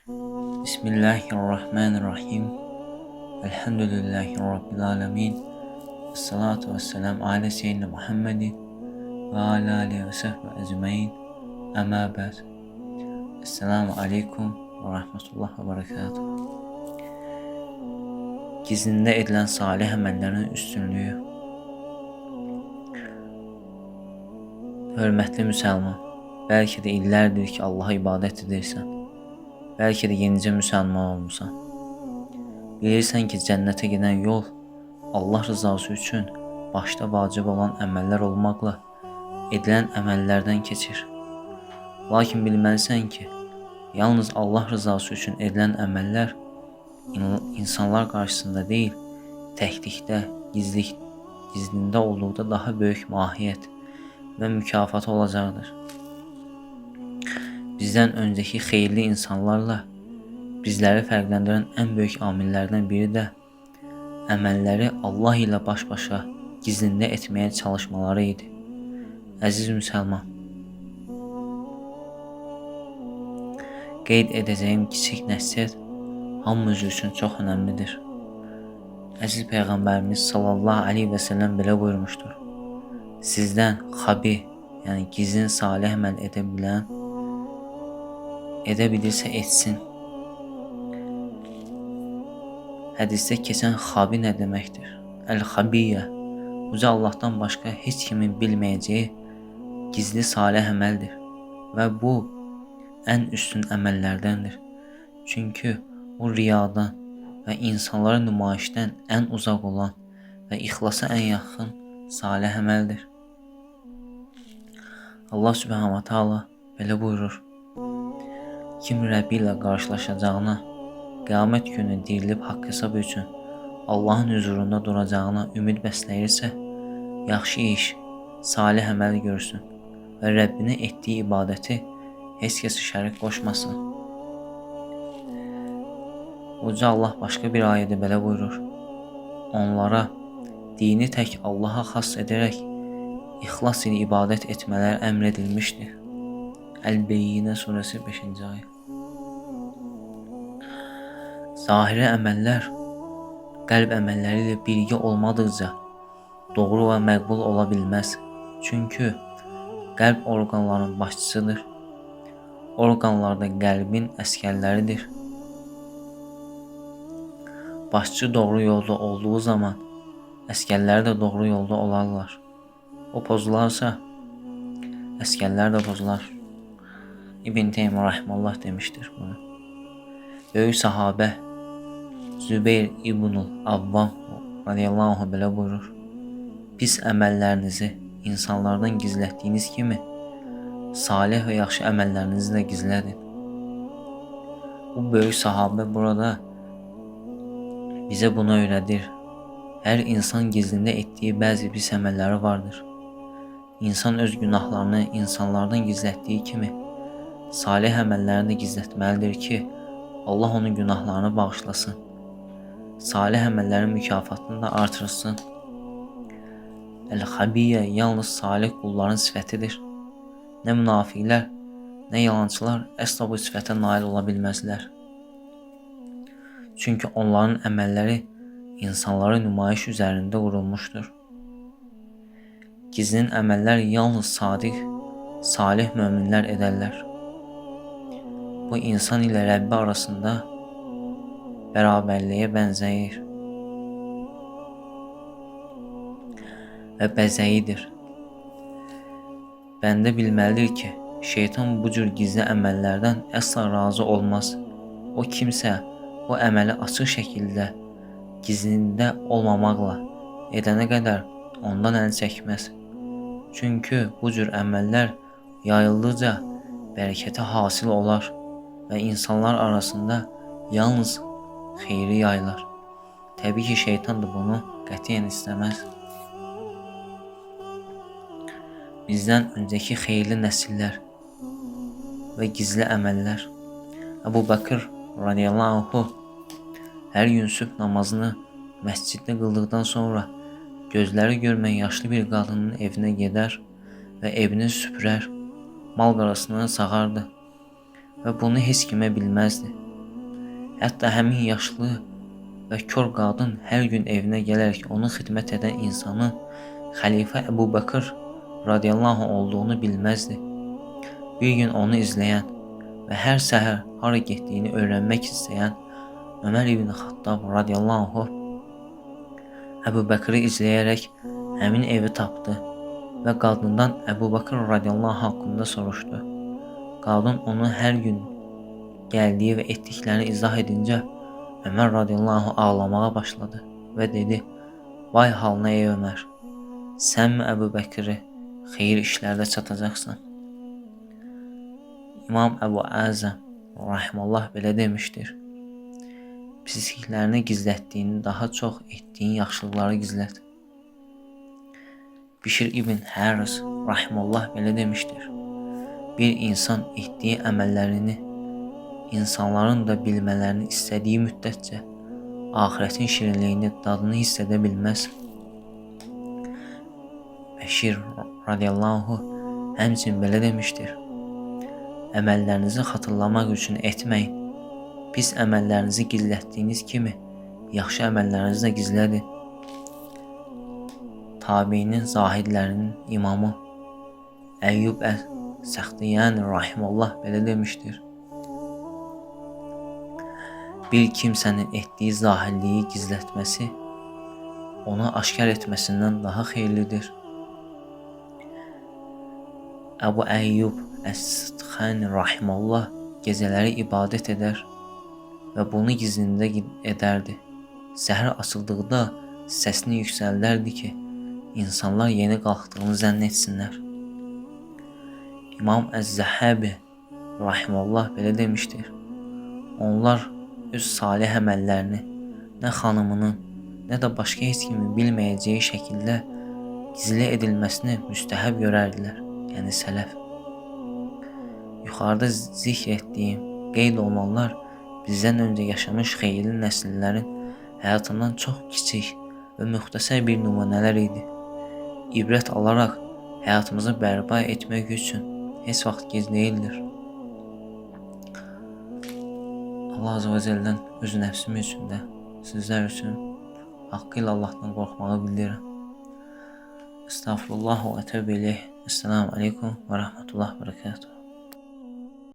Bismillahirrahmanirrahim. Elhamdülillahi Rabbil alemin. Esselatu vesselamu ala seyyidina Muhammedin ve ala alihi ve sahbihi ecmaîn. Amma ba'd. Esselamu aleyküm ve rahmetullah ve berekatuhu. Gizlində edilən salih əməllərin üstünlüyü. Hörmətli müsəlman, bəlkə də illərdir ki, Allaha ibadət edirsən. Bəlkə də yenicə müsəlman olmusan. Bilirsən ki, cənnətə gedən yol Allah rızası üçün başda vacib olan əməllər olmaqla edilən əməllərdən keçir. Lakin bilməlisən ki, yalnız Allah rızası üçün edilən əməllər insanlar qarşısında deyil, təklikdə, gizlində olduqda daha böyük mahiyyət və mükafatı olacaqdır. Bizdən öncəki xeyirli insanlarla bizləri fərqləndirən ən böyük amillərdən biri də əməlləri Allah ilə baş-başa gizlində etməyə çalışmaları idi. Əziz müsəlman, qeyd edəcəyim kiçik nəsihət hamımız üçün çox önəmlidir. Əziz Peyğəmbərimiz sallallahu aleyhi və səlləm belə buyurmuşdur: Sizdən xabi, yəni gizlin salih əməl edə bilirsə etsin. Hədisdə keçən xabi nə deməkdir? Əl-xabiyyə, uca Allahdan başqa heç kimin bilməyəcəyi gizli salih əməldir və bu ən üstün əməllərdəndir. Çünki o riyadan və insanlara nümayişdən ən uzaq olan və ixlasa ən yaxın salih əməldir. Allah Subhanahu wa Taala belə buyurur: Kim Rəbbi ilə qarşılaşacağına, qiyamət günü dirilib haqq hesab üçün Allahın huzurunda duracağına ümid bəsləyirsə, yaxşı iş, salih əməl görsün və Rəbbinə etdiyi ibadəti heç kəsə şərik qoşmasın. Uca Allah başqa bir ayədə belə buyurur: Onlara dini tək Allaha xas edərək ixlas ilə ibadət etmələr əmr edilmişdir. Əl-Beyyinə surəsi 5-ci ayə. Zahiri əməllər qəlb əməlləri ilə birgə olmadıqca doğru və məqbul ola bilməz. Çünki qəlb orqanların başçısıdır. Orqanlar da qəlbin əskərləridir. Başçı doğru yolda olduğu zaman əskərlər də doğru yolda olarlar. O pozularsa əskərlər də pozular. İbn Teymiyyə rahimehullah demişdir bunu. Böyük sahabə Zübeyir İbnül Avvam radiyallahu anh belə buyurur: Pis əməllərinizi insanlardan gizlətdiyiniz kimi salih və yaxşı əməllərinizi də gizlədin. Bu böyük sahabə burada bizə bunu öyrədir. Hər insan gizlində etdiyi bəzi pis əməlləri vardır. İnsan öz günahlarını insanlardan gizlətdiyi kimi salih əməllərini də gizlətməlidir ki, Allah onun günahlarını bağışlasın. Salih əməllərin mükafatını da artırsın. Əl-xabiyyə yalnız salih qulların sifətidir. Nə münafiqlər, nə yalançılar əsla bu sifətə nail ola bilməzlər. Çünki onların əməlləri insanlara nümayiş üzərində qurulmuşdur. Gizlin əməllər yalnız sadiq, salih möminlər edərlər. Bu insan ilə Rəbbi arasında bərabərliyə bənzəyir və bəzəyidir. Bəndə bilməlidir ki, şeytan bu cür gizli əməllərdən əsla razı olmaz. O kimsə bu əməli açıq şəkildə gizlində olmamaqla edənə qədər ondan əl çəkməz. Çünki bu cür əməllər yayıldıqca bərəkəti hasil olar və insanlar arasında yalnız xeyri yayılar. Təbii ki, şeytan da bunu qətiyyən istəməz. Bizdən öncəki xeyirli nəsillər və gizli əməllər. Əbu Bəkr radiyallahu anh hər gün sübh namazını məsciddə qıldıqdan sonra gözləri görməyən yaşlı bir qadının evinə gedər və evini süpürər, mal qarasını sağardı və bunu heç kimə bilməzdi. Hətta həmin yaşlı və kör qadın hər gün evinə gələrək onu xidmət edən insanın xəlifə Əbu Bəkr radiyallahu anh olduğunu bilməzdi. Bir gün onu izləyən və hər səhər hara getdiyini öyrənmək istəyən Ömər ibn Xattab radiyallahu anh Əbu Bəkri izləyərək həmin evi tapdı və qadından Əbu Bəkr radiyallahu anh haqqında soruşdu. Qadın onu hər gün gəldiyi və etdiklərini izah edincə Ömər radiyallahu anh ağlamağa başladı və dedi: "Vay halına ey Ömər, sənmi Əbu Bəkri xeyir işlərdə çatacaqsan?" İmam Əbu Əzəm rahimallah belə demişdir: "Pisliklərini gizlətdiyini daha çox etdiyin yaxşılıqları gizlət." Bişir ibn Həris rahimallah belə demişdir: "Bir insan etdiyi əməllərini insanların da bilmələrini istədiyi müddətcə axirətin şirinliyini, dadını hiss edə bilməz." Bəşir radiyallahu həmçinin belə demişdir: "Əməllərinizi xatırlamaq üçün etməyin. Pis əməllərinizi gizlətdiyiniz kimi yaxşı əməllərinizi də gizlədin." Tabiinin zahidlərinin imamı Əyyub Əs-Səxtiyani rahimallah belə demişdir: "Bir kimsənin etdiyi zahirliyi gizlətməsi onu aşkar etməsindən daha xeyirlidir." Əbu Əyyub Əs-Səxtiyani rahimallah gecələri ibadət edər və bunu gizlində edərdi. Səhər açıldıqda səsini yüksəldərdi ki, insanlar yeni qalxdığını zənn etsinlər. İmam Əz-Zəhəbi rahimallah belə demişdir: "Onlar öz salih əməllərini nə xanımının, nə də başqa heç kimin bilməyəcəyi şəkildə gizli edilməsini müstəhəb görərdilər, yəni sələf." Yuxarıda zikr etdiyim qeyd olunanlar bizdən öncə yaşamış xeyirli nəsillərin həyatından çox kiçik və müxtəsər bir nümunələr idi. İbrət alaraq həyatımızı bərpa etmək üçün heç vaxt gec deyildir. Allah Azə və Cəllədən öz nəfsim üçün də sizlər üçün haqqı ilə Allahdan qorxmağı bildirirəm. Estağfurullah və təvbə ileyh. Esselamu aleykum və rəhmətullah və bərəkatuhu.